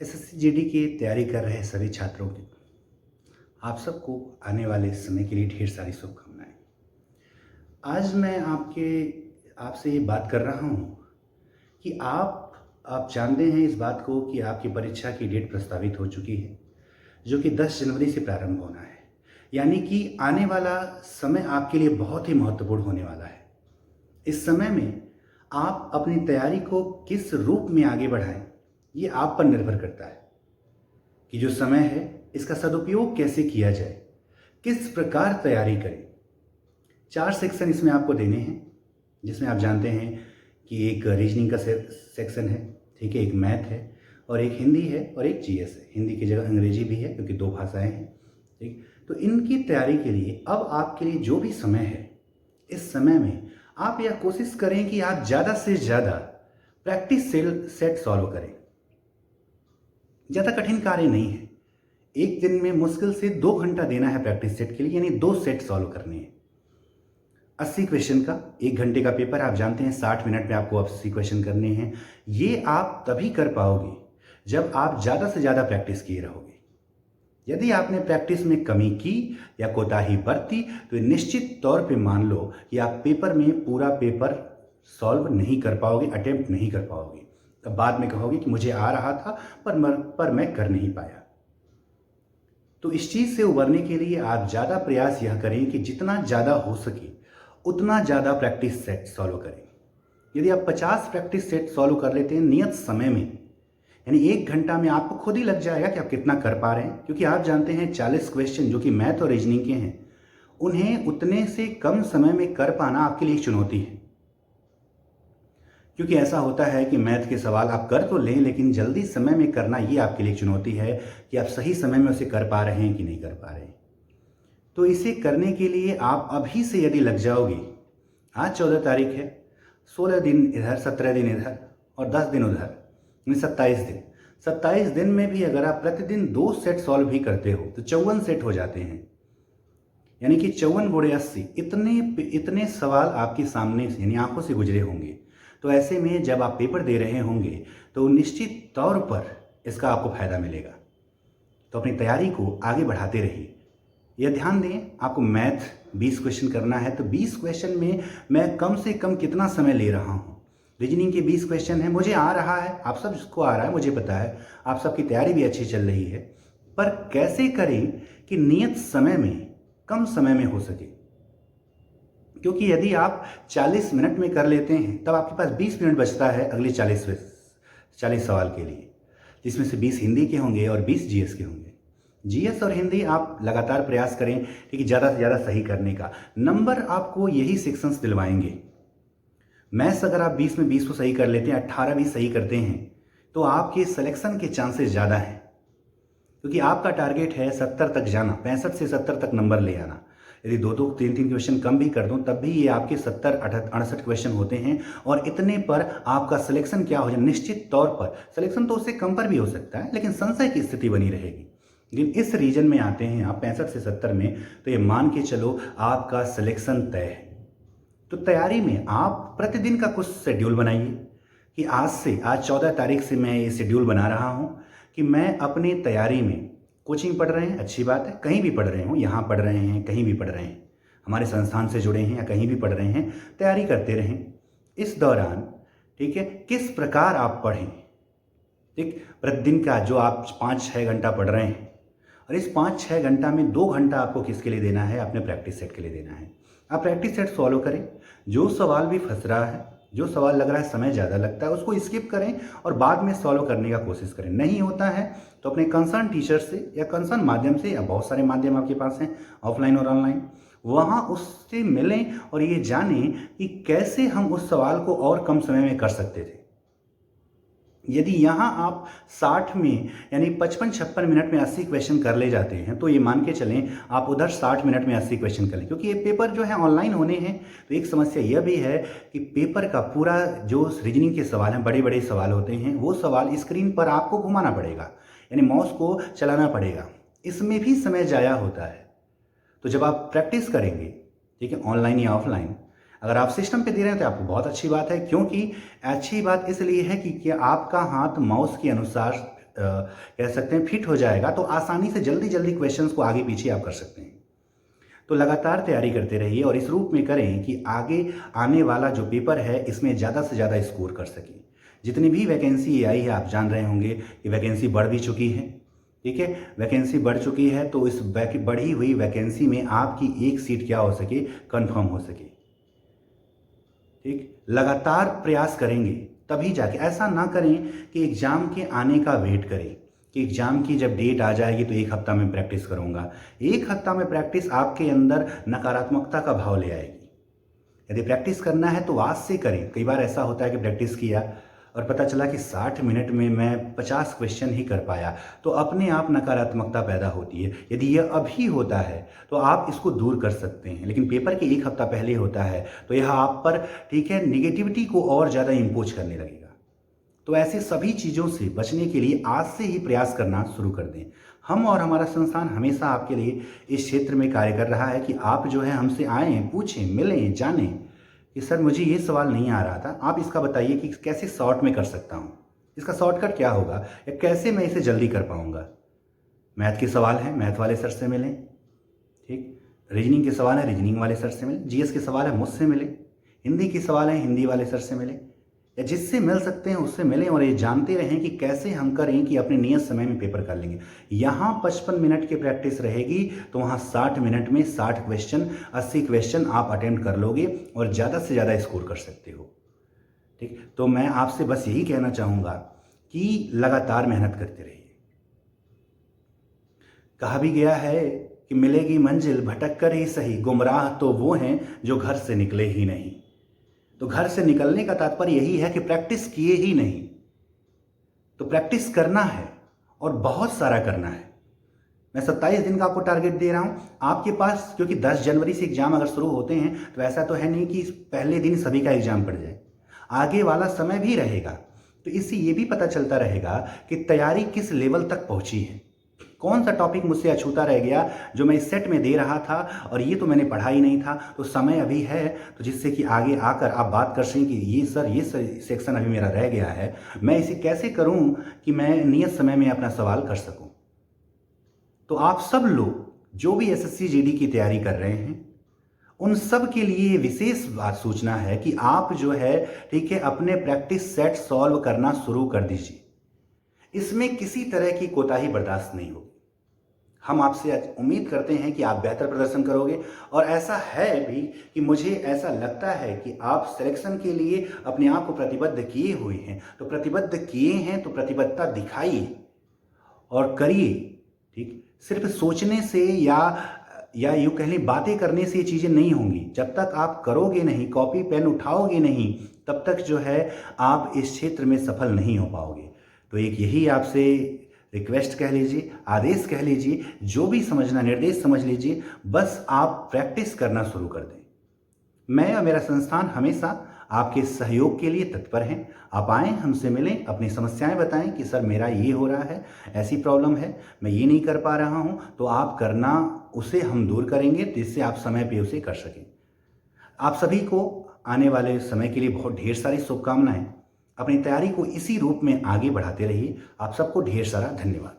SSC GD की तैयारी कर रहे सभी छात्रों की आप सबको आने वाले समय के लिए ढेर सारी शुभकामनाएं। आज मैं आपसे ये बात कर रहा हूँ कि आप जानते हैं इस बात को कि आपकी परीक्षा की डेट प्रस्तावित हो चुकी है, जो कि 10 जनवरी से प्रारंभ होना है। यानी कि आने वाला समय आपके लिए बहुत ही महत्वपूर्ण होने वाला है। इस समय में आप अपनी तैयारी को किस रूप में आगे बढ़ाएं, ये आप पर निर्भर करता है कि जो समय है इसका सदुपयोग कैसे किया जाए, किस प्रकार तैयारी करें। 4 सेक्शन इसमें आपको देने हैं, जिसमें आप जानते हैं कि एक रीजनिंग का सेक्शन है, ठीक है, एक मैथ है और एक हिंदी है और एक जीएस है। हिंदी की जगह अंग्रेजी भी है क्योंकि 2 भाषाएं हैं, ठीक। तो इनकी तैयारी के लिए अब आपके लिए जो भी समय है, इस समय में आप यह कोशिश करें कि आप ज़्यादा से ज़्यादा प्रैक्टिस सेट सॉल्व करें। ज़्यादा कठिन कार्य नहीं है। एक दिन में मुश्किल से 2 घंटा देना है प्रैक्टिस सेट के लिए, यानी 2 सेट सॉल्व करने हैं। 80 क्वेश्चन का 1 घंटे का पेपर, आप जानते हैं 60 मिनट में आपको 80 क्वेश्चन करने हैं। ये आप तभी कर पाओगे जब आप ज़्यादा से ज़्यादा प्रैक्टिस किए रहोगे। यदि आपने प्रैक्टिस में कमी की या कोताही बरती तो निश्चित तौर पे मान लो कि आप पेपर में पूरा पेपर सॉल्व नहीं कर पाओगे, अटेम्प्ट नहीं कर पाओगे। तब बाद में कहोगे कि मुझे आ रहा था पर मैं कर नहीं पाया। तो इस चीज़ से उबरने के लिए आप ज़्यादा प्रयास यह करें कि जितना ज़्यादा हो सके उतना ज़्यादा प्रैक्टिस सेट सॉल्व करें। यदि आप 50 प्रैक्टिस सेट सॉल्व कर लेते हैं नियत समय में, यानी 1 घंटा में, आपको खुद ही लग जाएगा कि आप कितना कर पा रहे हैं। क्योंकि आप जानते हैं 40 क्वेश्चन जो कि मैथ और रीजनिंग के हैं, उन्हें उतने से कम समय में कर पाना आपके लिए एक चुनौती है। क्योंकि ऐसा होता है कि मैथ के सवाल आप कर तो लें, लेकिन जल्दी समय में करना ये आपके लिए चुनौती है कि आप सही समय में उसे कर पा रहे हैं कि नहीं कर पा रहे हैं। तो इसे करने के लिए आप अभी से यदि लग जाओगे, आज 14 तारीख है, 16 दिन इधर, 17 दिन इधर और 10 दिन उधर, 27 दिन। 27 दिन में भी अगर आप प्रतिदिन 2 सेट सॉल्व भी करते हो तो 54 सेट हो जाते हैं। यानी कि 54 गुणे 80, इतने सवाल आपके सामने से, यानी आंखों से गुजरे होंगे। तो ऐसे में जब आप पेपर दे रहे होंगे तो निश्चित तौर पर इसका आपको फायदा मिलेगा। तो अपनी तैयारी को आगे बढ़ाते रहिए। यह ध्यान दें, आपको मैथ 20 क्वेश्चन करना है तो 20 क्वेश्चन में मैं कम से कम कितना समय ले रहा हूँ। रीजनिंग के 20 क्वेश्चन है, मुझे आ रहा है, आप सब जिसको आ रहा है मुझे पता है, आप सबकी तैयारी भी अच्छी चल रही है। पर कैसे करें कि नियत समय में, कम समय में हो सके। क्योंकि यदि आप 40 मिनट में कर लेते हैं तब आपके पास 20 मिनट बचता है अगले 40 सवाल के लिए, जिसमें से 20 हिंदी के होंगे और 20 जीएस के होंगे। जीएस और हिंदी आप लगातार प्रयास करें कि ज़्यादा से ज़्यादा सही करने का। नंबर आपको यही सेक्शंस दिलवाएंगे। मैथ्स अगर आप 20 में 20 को सही कर लेते हैं, 18 भी सही करते हैं, तो आपके सिलेक्शन के चांसेस ज़्यादा हैं। क्योंकि आपका टारगेट है 70 तक जाना, 65 से 70 तक नंबर ले आना। यदि 2-2, 3-3 क्वेश्चन कम भी कर दूं तब भी ये आपके 70-68 क्वेश्चन होते हैं। और इतने पर आपका सिलेक्शन क्या हो जाए, निश्चित तौर पर सिलेक्शन तो उससे कम पर भी हो सकता है, लेकिन संशय की स्थिति बनी रहेगी। लेकिन इस रीजन में आते हैं आप 65 से 70 में, तो ये मान के चलो आपका सिलेक्शन तय है। तो तैयारी में आप प्रतिदिन का कुछ शेड्यूल बनाइए कि आज 14 तारीख से मैं ये शेड्यूल बना रहा हूँ कि मैं अपनी तैयारी में, कोचिंग पढ़ रहे हैं, अच्छी बात है, कहीं भी पढ़ रहे हो, यहाँ पढ़ रहे हैं, कहीं भी पढ़ रहे हैं, हमारे संस्थान से जुड़े हैं या कहीं भी पढ़ रहे हैं, तैयारी करते रहें। इस दौरान, ठीक है, किस प्रकार आप पढ़ें, ठीक, प्रतिदिन का जो आप 5-6 घंटा पढ़ रहे हैं, और इस 5-6 घंटा में 2 घंटा आपको किसके लिए देना है, अपने प्रैक्टिस सेट के लिए देना है। आप प्रैक्टिस सेट सॉल्व करें। जो सवाल भी फंस रहा है, जो सवाल लग रहा है समय ज़्यादा लगता है, उसको स्किप करें और बाद में सॉल्व करने का कोशिश करें। नहीं होता है तो अपने कंसर्न टीचर से या कंसर्न माध्यम से, या बहुत सारे माध्यम आपके पास हैं ऑफलाइन और ऑनलाइन, वहाँ उससे मिलें और ये जानें कि कैसे हम उस सवाल को और कम समय में कर सकते थे। यदि यहाँ आप 60 में, यानी 55-56 मिनट में 80 क्वेश्चन कर ले जाते हैं, तो ये मान के चलें आप उधर 60 मिनट में 80 क्वेश्चन कर लें। क्योंकि ये पेपर जो है ऑनलाइन होने हैं, तो एक समस्या यह भी है कि पेपर का पूरा जो रीजनिंग के सवाल हैं, बड़े बड़े सवाल होते हैं, वो सवाल स्क्रीन पर आपको घुमाना पड़ेगा, यानी माउस को चलाना पड़ेगा। इसमें भी समय ज़ाया होता है। तो जब आप प्रैक्टिस करेंगे, ठीक है, ऑनलाइन या ऑफलाइन, अगर आप सिस्टम पे दे रहे हैं तो आपको बहुत अच्छी बात है। क्योंकि अच्छी बात इसलिए है कि आपका हाथ माउस के अनुसार कह सकते हैं फिट हो जाएगा, तो आसानी से जल्दी जल्दी क्वेश्चंस को आगे पीछे आप कर सकते हैं। तो लगातार तैयारी करते रहिए और इस रूप में करें कि आगे आने वाला जो पेपर है इसमें ज़्यादा से ज़्यादा स्कोर कर सकें। जितनी भी वैकेंसी आई है आप जान रहे होंगे कि वैकेंसी बढ़ भी चुकी है, ठीक है, वैकेंसी बढ़ चुकी है। तो इस बढ़ी हुई वैकेंसी में आपकी एक सीट क्या हो सके, कंफर्म हो सके। ठीक, लगातार प्रयास करेंगे तभी जाके, ऐसा ना करें कि एग्ज़ाम के आने का वेट करें कि एग्ज़ाम की जब डेट आ जाएगी तो एक हफ्ता में प्रैक्टिस करूँगा। एक हफ्ता में प्रैक्टिस आपके अंदर नकारात्मकता का भाव ले आएगी। यदि प्रैक्टिस करना है तो आज से करें। कई बार ऐसा होता है कि प्रैक्टिस किया और पता चला कि 60 मिनट में मैं 50 क्वेश्चन ही कर पाया, तो अपने आप नकारात्मकता पैदा होती है। यदि यह अभी होता है तो आप इसको दूर कर सकते हैं, लेकिन पेपर के एक हफ्ता पहले होता है तो यह आप पर, ठीक है, निगेटिविटी को और ज़्यादा इम्पोज करने लगेगा। तो ऐसे सभी चीज़ों से बचने के लिए आज से ही प्रयास करना शुरू कर दें। हम और हमारा संस्थान हमेशा आपके लिए इस क्षेत्र में कार्य कर रहा है कि आप जो है हमसे आएँ, पूछें, मिलें, जानें कि सर मुझे ये सवाल नहीं आ रहा था, आप इसका बताइए कि कैसे शॉर्ट में कर सकता हूँ, इसका शॉर्टकट क्या होगा या कैसे मैं इसे जल्दी कर पाऊँगा। मैथ के सवाल हैं, मैथ वाले सर से मिलें, ठीक, रीजनिंग के सवाल है, रीजनिंग वाले सर से मिलें, जीएस के सवाल है, मुझसे मिलें, हिंदी के सवाल हैं, हिंदी वाले सर से मिलें, या जिससे मिल सकते हैं उससे मिलें और ये जानते रहें कि कैसे हम करें कि अपने नियत समय में पेपर कर लेंगे। यहाँ 55 मिनट की प्रैक्टिस रहेगी तो वहाँ 60 मिनट में 60 क्वेश्चन, 80 क्वेश्चन आप अटेम्प्ट कर लोगे और ज़्यादा से ज़्यादा स्कोर कर सकते हो। ठीक, तो मैं आपसे बस यही कहना चाहूँगा कि लगातार मेहनत करते रहिए। कहा भी गया है कि मिलेगी मंजिल भटक कर ही सही, गुमराह तो वो हैं जो घर से निकले ही नहीं। तो घर से निकलने का तात्पर्य यही है कि प्रैक्टिस किए ही नहीं। तो प्रैक्टिस करना है और बहुत सारा करना है। मैं 27 दिन का आपको टारगेट दे रहा हूं आपके पास, क्योंकि 10 जनवरी से एग्जाम अगर शुरू होते हैं तो ऐसा तो है नहीं कि पहले दिन सभी का एग्जाम पड़ जाए, आगे वाला समय भी रहेगा। तो इससे ये भी पता चलता रहेगा कि तैयारी किस लेवल तक पहुंची है, कौन सा टॉपिक मुझसे अछूता रह गया जो मैं इस सेट में दे रहा था और ये तो मैंने पढ़ा ही नहीं था। तो समय अभी है तो जिससे कि आगे आकर आप बात कर सकें कि ये सेक्शन अभी मेरा रह गया है, मैं इसे कैसे करूं कि मैं नियत समय में अपना सवाल कर सकूं। तो आप सब लोग जो भी एसएससी जीडी की तैयारी कर रहे हैं उन सब के लिए विशेष बात सूचना है कि आप जो है, ठीक है, अपने प्रैक्टिस सेट सॉल्व करना शुरू कर दीजिए। इसमें किसी तरह की कोताही बर्दाश्त नहीं होगी। हम आपसे उम्मीद करते हैं कि आप बेहतर प्रदर्शन करोगे और ऐसा है भी कि मुझे ऐसा लगता है कि आप सिलेक्शन के लिए अपने आप को प्रतिबद्ध किए हुए हैं। तो प्रतिबद्ध किए हैं तो प्रतिबद्धता दिखाइए और करिए। ठीक, सिर्फ सोचने से या यूँ कह लें बातें करने से ये चीज़ें नहीं होंगी। जब तक आप करोगे नहीं, कॉपी पेन उठाओगे नहीं, तब तक जो है आप इस क्षेत्र में सफल नहीं हो पाओगे। तो एक यही आपसे रिक्वेस्ट कह लीजिए, आदेश कह लीजिए, जो भी समझना निर्देश समझ लीजिए, बस आप प्रैक्टिस करना शुरू कर दें। मैं और मेरा संस्थान हमेशा आपके सहयोग के लिए तत्पर हैं। आप आएँ, हमसे मिलें, अपनी समस्याएं बताएं कि सर मेरा ये हो रहा है, ऐसी प्रॉब्लम है, मैं ये नहीं कर पा रहा हूँ, तो आप करना, उसे हम दूर करेंगे जिससे आप समय पे उसे कर सकें। आप सभी को आने वाले समय के लिए बहुत ढेर सारी शुभकामनाएं। अपनी तैयारी को इसी रूप में आगे बढ़ाते रहिए। आप सबको ढेर सारा धन्यवाद।